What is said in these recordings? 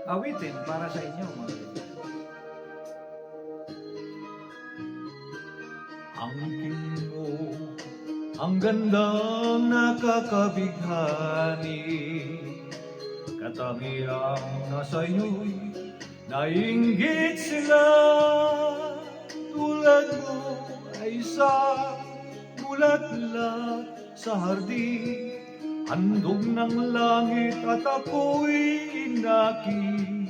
awitin para sa inyo, mga kaibigan. Angkin mo, ang gandang nakakabighani, katangiang nasa iyo'y nainggit sila. Tulad mo ay isang bulaklak sa hardin, handog ng langit at ako'y inakit.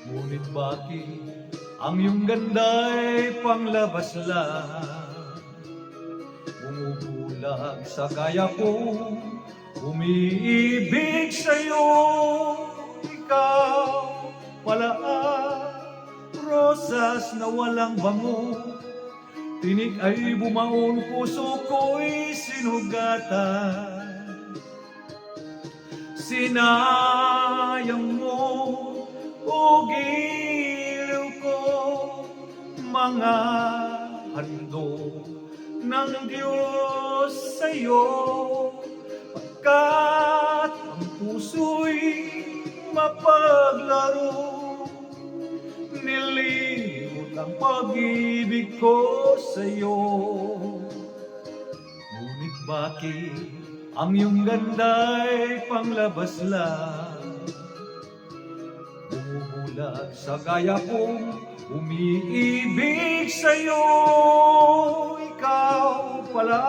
Ngunit bakit ang iyong ganda'y panglabas lang? Bumubulag sa kaya ko, umiibig sa'yo. Ikaw pala ang rosas na walang bango, tinig ay bumaon, puso ko'y sinugatan. Sinayang mo, o giliw ko, mga handog ng Diyos sa'yo, pagkat ang puso'y mapaglaro, nilimot ang pag-ibig ko sa'yo. Ngunit bakit ang iyong ganda'y panglabas lang? Bumubulag sa gaya kong umiibig sa'yo. Ikaw pala,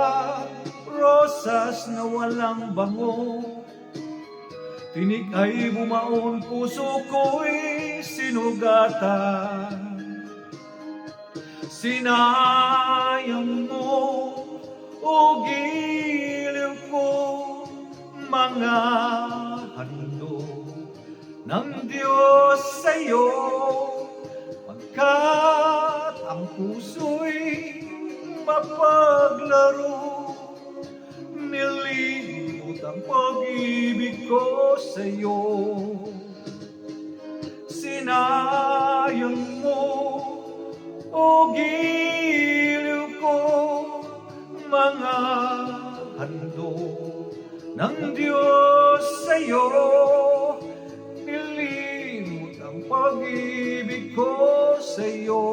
rosas na walang bango, tinig ay bumaon, puso ko'y sinugatan. Sinayang mo, o giliw ko, mga handog ng Diyos sa'yo, pagkat ang puso'y mapaglaro, nilimot ang pag-ibig ko sa'yo. Sinayang mo, o giliw ko, mga handog ng Diyos sa'yo, nilimot ang pag-ibig ko sa'yo.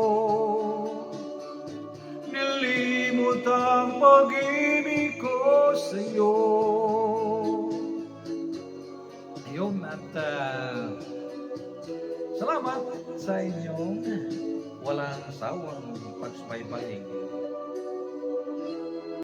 Nilimot ang pag-ibig ko sa'yo. Ayun, at salamat sa inyong walang sawang pagsubaybay